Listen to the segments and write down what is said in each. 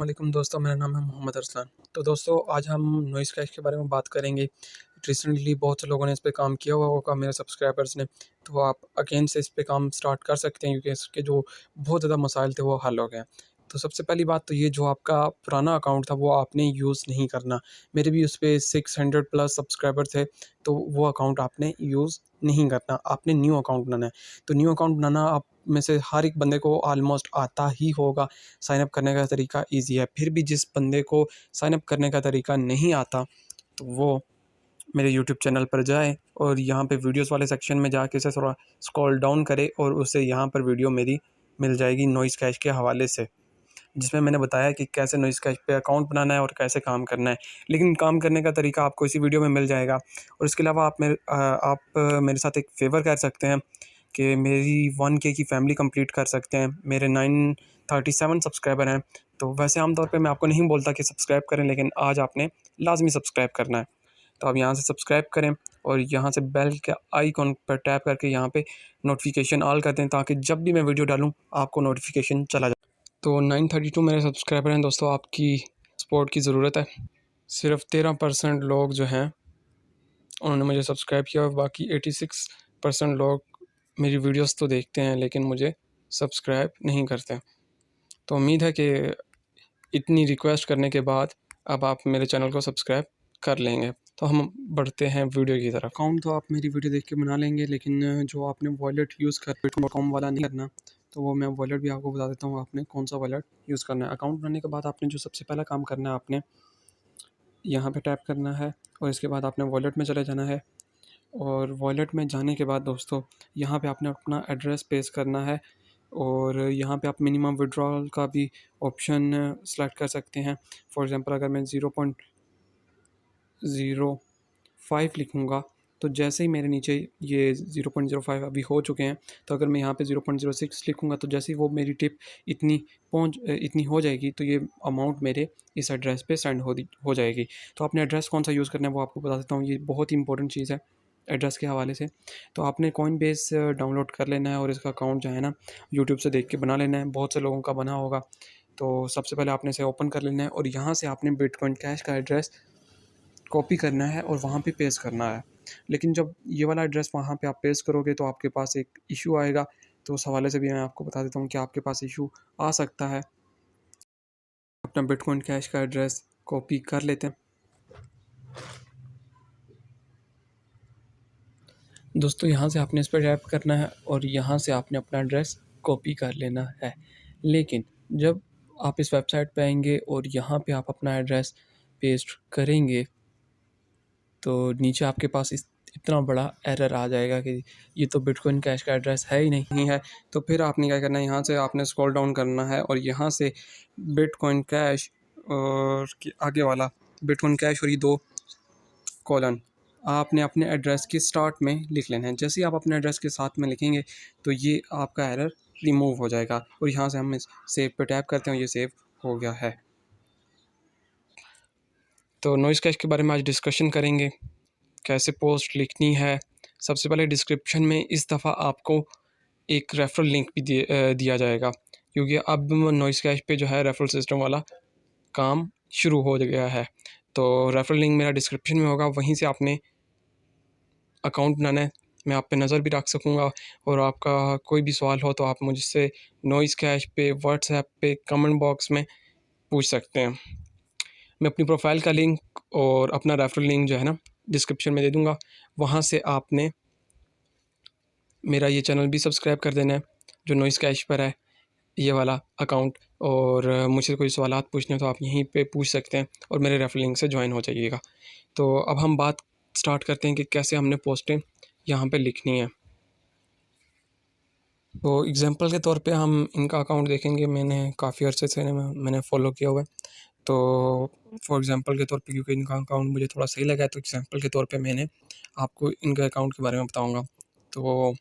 वालेकुम दोस्तों, मेरा नाम है मोहम्मद अरसलान। तो दोस्तों, आज हम नॉइज़ क्लैश के बारे में बात करेंगे। रिसेंटली बहुत से लोगों ने इस पे काम किया हुआ होगा, मेरे सब्सक्राइबर्स ने। तो आप अगेन से इस पे काम स्टार्ट कर सकते हैं क्योंकि इसके जो बहुत ज़्यादा मसाइल थे वो हल हो गए हैं। तो सबसे पहली बात तो ये, जो आपका पुराना अकाउंट था वो आपने यूज़ नहीं करना। मेरे भी उस पे 600 प्लस सब्सक्राइबर थे, तो वो अकाउंट आपने यूज़ नहीं करना, आपने न्यू अकाउंट बनाना है। तो न्यू अकाउंट बनाना आप में से हर एक बंदे को ऑलमोस्ट आता ही होगा। साइन अप करने का तरीका ईज़ी है। फिर भी जिस बंदे को साइन अप करने का तरीका नहीं आता, तो वो मेरे यूट्यूब चैनल पर जाए और यहाँ पे वीडियोस वाले सेक्शन में जाके इसे थोड़ा स्क्रॉल डाउन करे और उसे यहाँ पर वीडियो मेरी मिल जाएगी नॉइज़ कैश के हवाले से, जिसमें मैंने बताया कि कैसे नॉइज़ कैश पे अकाउंट बनाना है और कैसे काम करना है। लेकिन काम करने का तरीका आपको इसी वीडियो में मिल जाएगा। और इसके अलावा आप मेरे साथ एक फ़ेवर कर सकते हैं कि मेरी 1K की फ़ैमिली कंप्लीट कर सकते हैं। मेरे 937 सब्सक्राइबर हैं। तो वैसे आम तौर पे मैं आपको नहीं बोलता कि सब्सक्राइब करें, लेकिन आज आपने लाज़मी सब्सक्राइब करना है। तो आप यहाँ से सब्सक्राइब करें और यहाँ से बेल के आइकॉन पर टैप करके यहाँ पे नोटिफिकेशन ऑल कर दें, ताकि जब भी मैं वीडियो डालूँ आपको नोटिफिकेशन चला जाए। तो 932 मेरे सब्सक्राइबर हैं दोस्तों, आपकी सपोर्ट की ज़रूरत है। सिर्फ 13% लोग जो हैं उन्होंने मुझे सब्सक्राइब किया और बाकी 86% लोग मेरी वीडियोस तो देखते हैं लेकिन मुझे सब्सक्राइब नहीं करते। तो उम्मीद है कि इतनी रिक्वेस्ट करने के बाद अब आप मेरे चैनल को सब्सक्राइब कर लेंगे। तो हम बढ़ते हैं वीडियो की तरफ। अकाउंट तो आप मेरी वीडियो देख के बना लेंगे, लेकिन जो आपने वॉलेट यूज़ कर बिटकॉइन वाला नहीं करना। तो वो मैं वॉलेट भी आपको बता देता हूँ, आपने कौन सा वॉलेट यूज़ करना है। अकाउंट बनाने के बाद आपने जो सबसे पहला काम करना है, आपने यहाँ पे टैप करना है और इसके बाद आपने वॉलेट में चले जाना है। और वॉलेट में जाने के बाद दोस्तों, यहाँ पे आपने अपना एड्रेस पेस्ट करना है और यहाँ पे आप मिनिमम विड्रॉल का भी ऑप्शन सेलेक्ट कर सकते हैं। फॉर एग्ज़ाम्पल अगर मैं 0.05 लिखूँगा, तो जैसे ही मेरे नीचे ये 0.05 अभी हो चुके हैं, तो अगर मैं यहाँ पे 0.06 लिखूँगा, तो जैसे ही वो मेरी टिप इतनी हो जाएगी, तो ये अमाउंट मेरे इस एड्रेस पे सेंड हो जाएगी। तो आपने एड्रेस कौन सा यूज़ करना है वो आपको बता देता हूँ, ये बहुत ही इंपॉर्टेंट चीज़ है एड्रेस के हवाले से। तो आपने कॉइनबेस डाउनलोड कर लेना है और इसका अकाउंट जो है ना, यूट्यूब से देख के बना लेना है। बहुत से लोगों का बना होगा। तो सबसे पहले आपने इसे ओपन कर लेना है और यहाँ से आपने बिटकॉइन कैश का एड्रेस कॉपी करना है और वहाँ पे पेस्ट करना है। लेकिन जब ये वाला एड्रेस वहाँ पे आप पेस्ट करोगे तो आपके पास एक इशू आएगा। तो उस हवाले से भी मैं आपको बता देता हूँ कि आपके पास इशू आ सकता है। अपना बिटकॉइन कैश का एड्रेस कॉपी कर लेते हैं। दोस्तों, यहाँ से आपने इस पर टैप करना है और यहाँ से आपने अपना एड्रेस कॉपी कर लेना है। लेकिन जब आप इस वेबसाइट पे आएंगे और यहाँ पे आप अपना एड्रेस पेस्ट करेंगे, तो नीचे आपके पास इतना बड़ा एरर आ जाएगा कि ये तो बिटकॉइन कैश का एड्रेस है ही नहीं है। तो फिर आपने क्या करना है, यहाँ से आपने स्क्रॉल डाउन करना है और यहाँ से बिटकॉइन कैश और आगे वाला बिटकॉइन कैश और ये 2 कॉलन आपने अपने एड्रेस के स्टार्ट में लिख लेना है। जैसे ही आप अपने एड्रेस के साथ में लिखेंगे, तो ये आपका एरर रिमूव हो जाएगा और यहाँ से हम सेव पे टैप करते हैं, ये सेव हो गया है। तो नॉइज़ कैश के बारे में आज डिस्कशन करेंगे, कैसे पोस्ट लिखनी है। सबसे पहले डिस्क्रिप्शन में इस दफ़ा आपको एक रेफरल लिंक भी दिया जाएगा, क्योंकि अब नॉइज़ कैश पे जो है रेफरल सिस्टम वाला काम शुरू हो गया है। तो रेफरल लिंक मेरा डिस्क्रिप्शन में होगा, वहीं से आपने अकाउंट बनाना है। मैं आप पे नज़र भी रख सकूँगा और आपका कोई भी सवाल हो तो आप मुझसे नॉइज़ कैश पे, व्हाट्सएप पे, कमेंट बॉक्स में पूछ सकते हैं। मैं अपनी प्रोफाइल का लिंक और अपना रेफरल लिंक जो है ना डिस्क्रिप्शन में दे दूँगा। वहाँ से आपने मेरा ये चैनल भी सब्सक्राइब कर देना है जो नॉइज़ कैश पर है, ये वाला अकाउंट। और मुझसे कोई सवालात पूछने हो तो आप यहीं पे पूछ सकते हैं और मेरे रेफरल लिंक से ज्वाइन हो जाइएगा। तो अब हम बात स्टार्ट करते हैं कि कैसे हमने पोस्टें यहाँ पे लिखनी है। तो एग्ज़ाम्पल के तौर पे हम इनका अकाउंट देखेंगे। मैंने काफ़ी अरसे से मैंने फ़ॉलो किया हुआ है। तो फॉर एग्ज़ाम्पल के तौर पे, क्योंकि इनका अकाउंट मुझे थोड़ा सही लगा है, तो एग्ज़ाम्पल के तौर पे मैंने आपको इनके अकाउंट के बारे में बताऊँगा। तो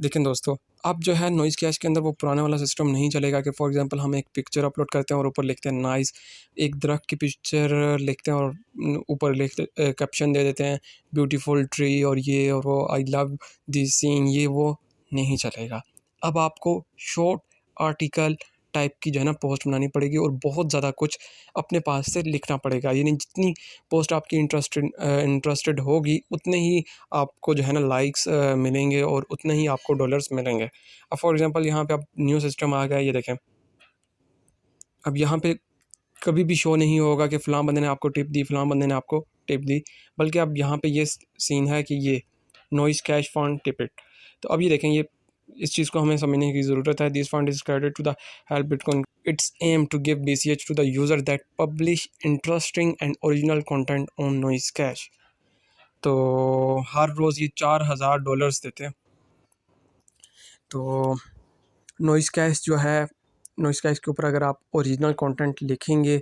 देखें दोस्तों, अब जो है नॉइज़ कैश के अंदर वो पुराने वाला सिस्टम नहीं चलेगा कि फॉर एग्ज़ाम्पल हम एक पिक्चर अपलोड करते हैं और ऊपर लिखते हैं नाइस, एक दरख्त की पिक्चर लिखते हैं और ऊपर लिखते कैप्शन दे देते हैं ब्यूटीफुल ट्री और ये और वो, आई लव दिस सीन, ये वो नहीं चलेगा। अब आपको शॉर्ट आर्टिकल टाइप की जो है ना पोस्ट बनानी पड़ेगी और बहुत ज़्यादा कुछ अपने पास से लिखना पड़ेगा। यानी जितनी पोस्ट आपकी इंटरेस्टेड होगी उतने ही आपको जो है ना लाइक्स मिलेंगे और उतने ही आपको डॉलर्स मिलेंगे। अब फॉर एग्ज़ाम्पल यहाँ पे अब न्यू सिस्टम आ गया है, ये देखें। अब यहाँ पे कभी भी शो नहीं होगा कि फ़लाँ बंदे ने आपको टिप दी, फ़लाँ बंदे ने आपको टिप दी, बल्कि अब यहाँ पे ये सीन है कि ये noise cash fund tip it. तो अब ये देखें, ये इस चीज़ को हमें समझने की ज़रूरत है। This fund is credit to the help bitcoin it's aim to give BCH to the user that publish interesting and original content on noise cash. तो हर रोज़ ये $4000 देते हैं। तो नॉइज़ कैश जो है, नॉइज़ कैश के ऊपर अगर आप ओरिजिनल कंटेंट लिखेंगे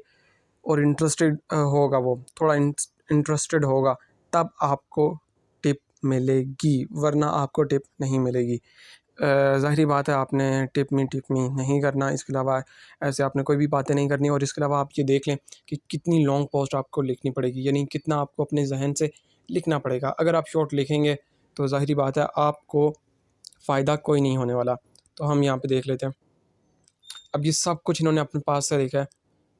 और इंटरेस्टेड होगा, वो थोड़ा इंटरेस्टेड होगा, तब आपको टिप मिलेगी, वरना आपको टिप नहीं मिलेगी। ज़ाहिरी बात है, आपने टिप मी नहीं करना। इसके अलावा ऐसे आपने कोई भी बातें नहीं करनी। और इसके अलावा आप ये देख लें कि कितनी लॉन्ग पोस्ट आपको लिखनी पड़ेगी, यानी कितना आपको अपने जहन से लिखना पड़ेगा। अगर आप शॉर्ट लिखेंगे तो ज़ाहिरी बात है आपको फ़ायदा कोई नहीं होने वाला। तो हम यहाँ पे देख लेते हैं। अब ये सब कुछ इन्होंने अपने पास से लिखा है,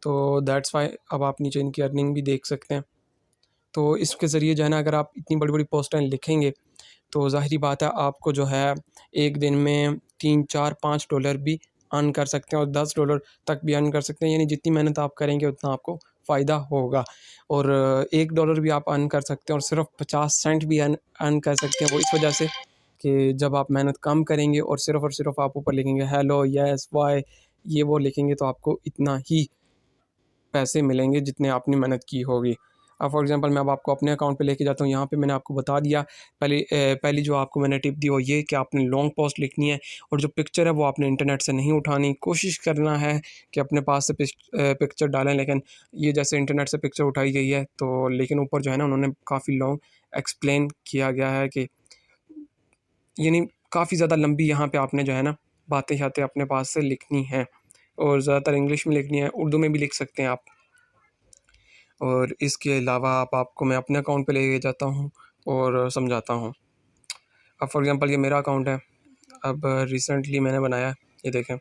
तो दैट्स वाई अब आप नीचे इनकी अर्निंग भी देख सकते हैं। तो इसके ज़रिए जो है ना, अगर आप इतनी बड़ी-बड़ी पोस्टें लिखेंगे तो ज़ाहिरी बात है आपको जो है एक दिन में 3, 4, $5 भी अर्न कर सकते हैं और $10 तक भी अर्न कर सकते हैं। यानी जितनी मेहनत आप करेंगे उतना आपको फ़ायदा होगा। और $1 भी आप अर्न कर सकते हैं और सिर्फ़ 50 सेंट भी अर्न कर सकते हैं। वो इस वजह से कि जब आप मेहनत कम करेंगे और सिर्फ़ आप ऊपर लिखेंगे हेलो, येस, वाई, ये वो लिखेंगे, तो आपको इतना ही पैसे मिलेंगे जितने आपने मेहनत की होगी। अब फॉर एग्ज़ाम्पल मैं अब आपको अपने अकाउंट पे लेके जाता हूँ। यहाँ पे मैंने आपको बता दिया, पहली जो आपको मैंने टिप दी वो ये कि आपने लॉन्ग पोस्ट लिखनी है और जो पिक्चर है वो आपने इंटरनेट से नहीं उठानी। कोशिश करना है कि अपने पास से पिक्चर डालें, लेकिन ये जैसे इंटरनेट से पिक्चर उठाई गई है, तो लेकिन ऊपर जो है ना उन्होंने काफ़ी लॉन्ग एक्सप्लेन किया गया है कि यानी काफ़ी ज़्यादा लंबी यहाँ पे आपने जो है ना बातें-शातें अपने पास से लिखनी हैं और ज़्यादातर इंग्लिश में लिखनी है, उर्दू में भी लिख सकते हैं आप। और इसके अलावा आपको मैं अपने अकाउंट पे लेके जाता हूँ और समझाता हूँ। अब फॉर एग्ज़ाम्पल ये मेरा अकाउंट है, अब रिसेंटली मैंने बनाया है, ये देखें।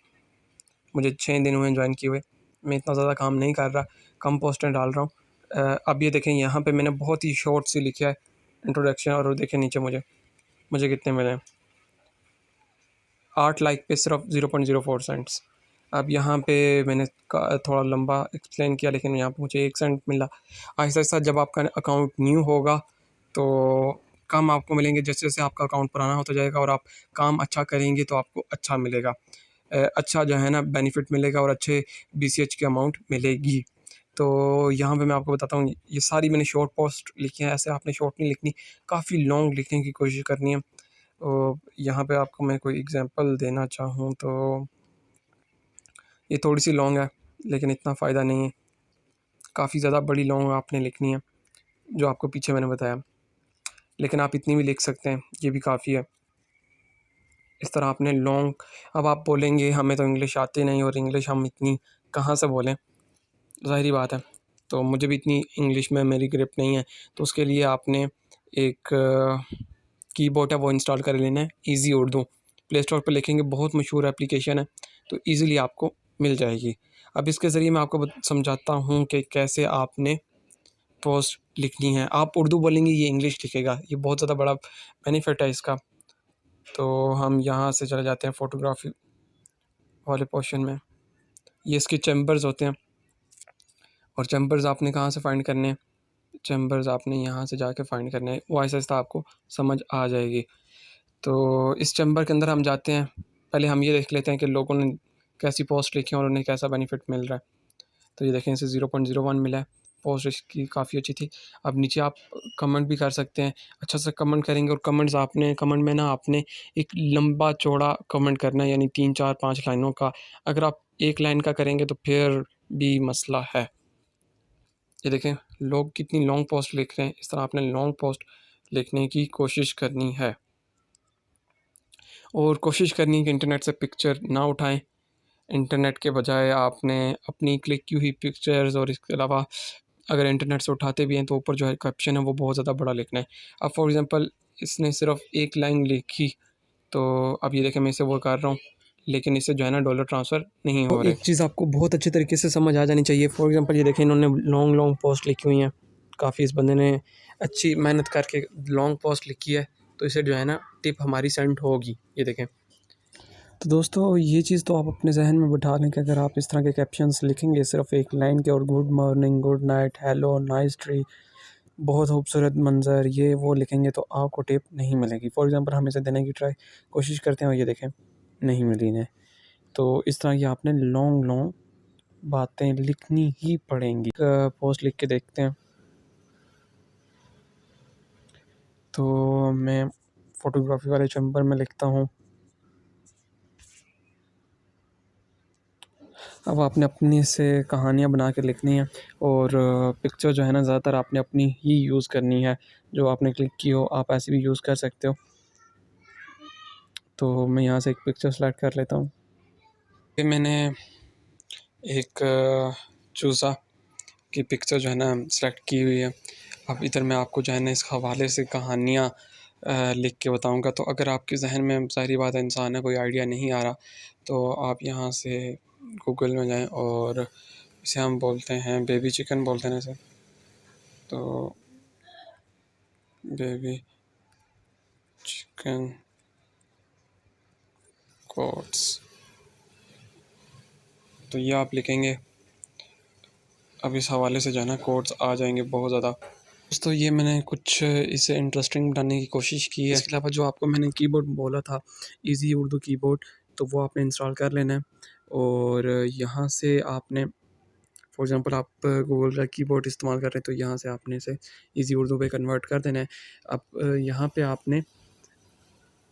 मुझे 6 दिन हुए जॉइन किए हुए। मैं इतना ज़्यादा काम नहीं कर रहा, कम पोस्टें डाल रहा हूँ। अब ये देखें, यहाँ पे मैंने बहुत ही शॉर्ट सी लिखा है इंट्रोडक्शन, और देखें नीचे मुझे कितने मिले हैं। 8 लाइक पे सिर्फ 0.04 सेंट्स। अब यहाँ पे मैंने थोड़ा लंबा एक्सप्लेन किया, लेकिन यहाँ पे मुझे 1 सेंट मिला। आहिस्ता आहिस्ता जब आपका अकाउंट न्यू होगा तो कम आपको मिलेंगे, जैसे जैसे आपका अकाउंट पुराना होता जाएगा और आप काम अच्छा करेंगे तो आपको अच्छा मिलेगा, अच्छा जो है ना बेनिफिट मिलेगा और अच्छे BCH की अमाउंट मिलेगी। तो यहाँ पे मैं आपको बताता हूँ, ये सारी मैंने शॉर्ट पोस्ट लिखी है। ऐसे आपने शॉर्ट नहीं लिखनी, काफ़ी लॉन्ग लिखने की कोशिश करनी है। तो यहाँ पे आपको मैं कोई एग्ज़ाम्पल देना चाहूँ तो ये थोड़ी सी लॉन्ग है, लेकिन इतना फ़ायदा नहीं है। काफ़ी ज़्यादा बड़ी लॉन्ग आपने लिखनी है, जो आपको पीछे मैंने बताया, लेकिन आप इतनी भी लिख सकते हैं, ये भी काफ़ी है। इस तरह आपने लॉन्ग, अब आप बोलेंगे हमें तो इंग्लिश आती नहीं और इंग्लिश हम इतनी कहाँ से बोलें, ज़ाहिरी बात है। तो मुझे भी इतनी इंग्लिश में मेरी ग्रिप नहीं है, तो उसके लिए आपने एक कीबोर्ड है वो इंस्टॉल कर लेना है, ईज़ी उर्दू। प्ले स्टोर पर लिखेंगे, बहुत मशहूर एप्लीकेशन है, तो ईज़िली आपको मिल जाएगी। अब इसके ज़रिए मैं आपको समझाता हूँ कि कैसे आपने पोस्ट लिखनी है। आप उर्दू बोलेंगे, ये इंग्लिश लिखेगा, ये बहुत ज़्यादा बड़ा बेनिफिट है इसका। तो हम यहाँ से चले जाते हैं फ़ोटोग्राफी वाले पोर्शन में। ये इसके चैम्बर्स होते हैं और चैम्बर्स आपने कहाँ से फ़ाइंड करने हैं, चैम्बर्स आपने यहाँ से जाके फ़ाइंड करने हैं। वो आहिस्ता-आहिस्ता आपको समझ आ जाएगी। तो इस चैम्बर के अंदर हम जाते हैं। पहले हम ये देख लेते हैं कि लोगों ने कैसी पोस्ट लिखी है और उन्हें कैसा बेनिफिट मिल रहा है। तो ये देखें, इसे 0.01 मिला है, पोस्ट इसकी काफ़ी अच्छी थी। अब नीचे आप कमेंट भी कर सकते हैं, अच्छा सा कमेंट करेंगे और कमेंट में ना आपने एक लंबा चौड़ा कमेंट करना है, यानी 3, 4, 5 लाइनों का। अगर आप 1 लाइन का करेंगे तो फिर भी मसला है। ये देखें, लोग कितनी लॉन्ग पोस्ट लिख रहे हैं, इस तरह आपने लॉन्ग पोस्ट लिखने की कोशिश करनी है और कोशिश करनी है कि इंटरनेट से पिक्चर ना उठाएं। इंटरनेट के बजाय आपने अपनी क्लिक की हुई पिक्चर्स, और इसके अलावा अगर इंटरनेट से उठाते भी हैं तो ऊपर जो है कैप्शन है वो बहुत ज़्यादा बड़ा लिखना है। अब फॉर एग्ज़ाम्पल इसने सिर्फ 1 लाइन लिखी, तो अब ये देखें मैं इसे वो कर रहा हूँ, लेकिन इससे जो है ना डॉलर ट्रांसफ़र नहीं हो रहे। एक चीज़ आपको बहुत अच्छे तरीके से समझ आ जानी चाहिए। फॉर एग्ज़ाम्पल ये देखें, इन्होंने लॉन्ग पोस्ट लिखी हुई हैं, काफ़ी इस बंदे ने अच्छी मेहनत करके लॉन्ग पोस्ट लिखी है, तो इसे जो है ना टिप हमारी सेंड होगी। ये देखें। तो दोस्तों ये चीज़ तो आप अपने जहन में बिठा लें कि अगर आप इस तरह के कैप्शंस लिखेंगे सिर्फ एक लाइन के, और good morning, good night, hello, nice tree, बहुत खूबसूरत मंज़र, ये वो लिखेंगे तो आपको टिप नहीं मिलेगी। फॉर एग्ज़ाम्पल हम इसे देने की कोशिश करते हैं और ये देखें नहीं मिली इन्हें। तो इस तरह की आपने लॉन्ग बातें लिखनी ही पड़ेंगी। पोस्ट लिख के देखते हैं। तो मैं फ़ोटोग्राफ़ी वाले चैम्बर में लिखता हूँ। अब आपने अपनी से कहानियाँ बना के लिखनी है, और पिक्चर जो है ना ज़्यादातर आपने अपनी ही यूज़ करनी है। जो आपने क्लिक की हो आप ऐसे भी यूज़ कर सकते हो। तो मैं यहाँ से एक पिक्चर सेलेक्ट कर लेता हूँ। ये मैंने एक चूज़ा की पिक्चर जो है ना सेलेक्ट की हुई है। अब इधर मैं आपको जो है ना इस हवाले से कहानियाँ लिख के बताऊँगा। तो अगर आपके ज़हन में, ज़ाहिर बात है इंसान है, कोई आइडिया नहीं आ रहा, तो आप यहाँ से गूगल में जाएं और इसे हम बोलते हैं बेबी चिकन बोलते हैं ना इसे। तो बेबी चिकन कोट्स, तो ये आप लिखेंगे। अब इस हवाले से जो है ना कोट्स आ जाएंगे बहुत ज़्यादा। दोस्तों ये मैंने कुछ इसे इंटरेस्टिंग बनाने की कोशिश की है। इसके अलावा जो आपको मैंने कीबोर्ड बोला था, इजी उर्दू कीबोर्ड, तो वो आपने इंस्टॉल कर लेना है। और यहाँ से आपने, फॉर एग्ज़ाम्पल आप गूगल का कीबोर्ड इस्तेमाल कर रहे हैं, तो यहाँ से आपने इसे इजी उर्दू पे कन्वर्ट कर देना है। अब यहाँ पे आपने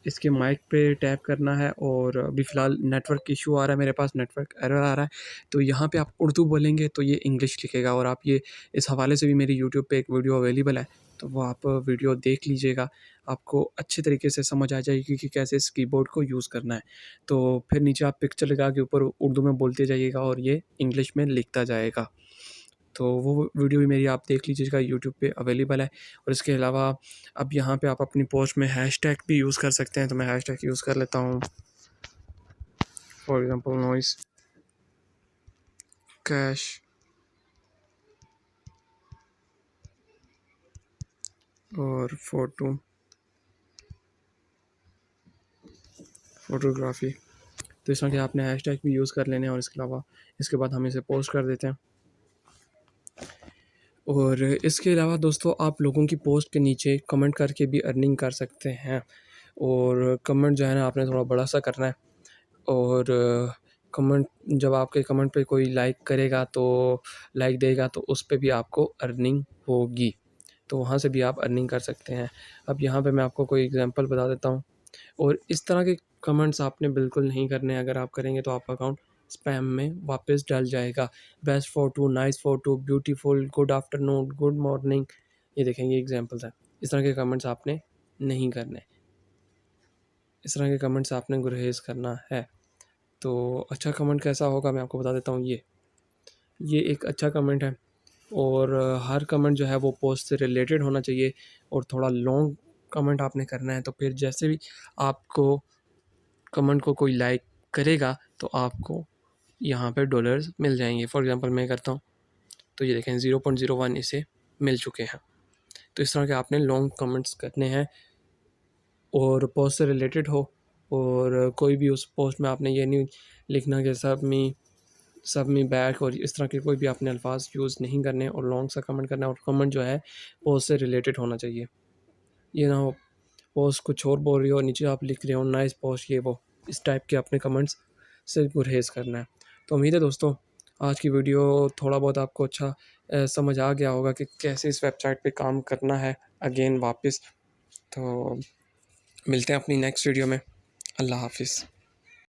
इसके माइक पे टैप करना है, और अभी फ़िलहाल नेटवर्क इशू आ रहा है, मेरे पास नेटवर्क एरर आ रहा है। तो यहाँ पे आप उर्दू बोलेंगे तो ये इंग्लिश लिखेगा। और आप ये इस हवाले से भी मेरी यूट्यूब पे एक वीडियो अवेलेबल है, तो वो आप वीडियो देख लीजिएगा। आपको अच्छे तरीके से समझ आ जाएगी कि कैसे इस कीबोर्ड को यूज़ करना है। तो फिर नीचे आप पिक्चर लगा के ऊपर उर्दू में बोलते जाइएगा और ये इंग्लिश में लिखता जाएगा। तो वो वीडियो भी मेरी आप देख लीजिएगा, यूट्यूब पे अवेलेबल है। और इसके अलावा अब यहाँ पे आप अपनी पोस्ट में हैशटैग भी यूज़ कर सकते हैं। तो मैं हैशटैग यूज़ कर लेता हूँ, फॉर एग्ज़ाम्पल नॉइस कैश और फोटोग्राफी। तो इस तरह के आपने हैशटैग भी यूज़ कर लेने हैं। और इसके अलावा इसके बाद हम इसे पोस्ट कर देते हैं। और इसके अलावा दोस्तों आप लोगों की पोस्ट के नीचे कमेंट करके भी अर्निंग कर सकते हैं। और कमेंट जो है ना आपने थोड़ा बड़ा सा करना है। और कमेंट, जब आपके कमेंट पे कोई लाइक करेगा, तो लाइक देगा, तो उस पे भी आपको अर्निंग होगी। तो वहाँ से भी आप अर्निंग कर सकते हैं। अब यहाँ पे मैं आपको कोई एग्जांपल बता देता हूँ। और इस तरह के कमेंट्स आपने बिल्कुल नहीं करने। अगर आप करेंगे तो आपका अकाउंट स्पैम में वापस डल जाएगा। Best photo, nice photo, beautiful, good afternoon, good morning, ये देखेंगे एग्जांपल्स हैं। इस तरह के कमेंट्स आपने नहीं करने। इस तरह के कमेंट्स आपने गुरेज करना है। तो अच्छा कमेंट कैसा होगा मैं आपको बता देता हूँ। ये एक अच्छा कमेंट है। और हर कमेंट जो है वो पोस्ट से रिलेटेड होना चाहिए, और थोड़ा लॉन्ग कमेंट आपने करना है। तो फिर जैसे भी आपको कमेंट को कोई लाइक करेगा, तो आपको यहाँ पे डॉलर्स मिल जाएंगे। फॉर एग्ज़ाम्पल मैं करता हूँ, तो ये देखें 0.01 इसे मिल चुके हैं। तो इस तरह के आपने लॉन्ग कमेंट्स करने हैं, और पोस्ट से रिलेटेड हो। और कोई भी उस पोस्ट में आपने ये नहीं लिखना कि सब मी बैक, और इस तरह के कोई भी आपने अल्फाज यूज़ नहीं करने। और लॉन्ग सा कमेंट करना है, और कमेंट जो है पोस्ट से रिलेटेड होना चाहिए। ये ना हो पोस्ट कुछ और बोल रही हो और नीचे आप लिख रहे हो नाइस पोस्ट, ये वो, इस टाइप के अपने कमेंट्स से गुरेज करना है। तो उम्मीद है दोस्तों आज की वीडियो थोड़ा बहुत आपको अच्छा समझ आ गया होगा कि कैसे इस वेबसाइट पे काम करना है अगेन वापस। तो मिलते हैं अपनी नेक्स्ट वीडियो में। अल्लाह हाफिज़।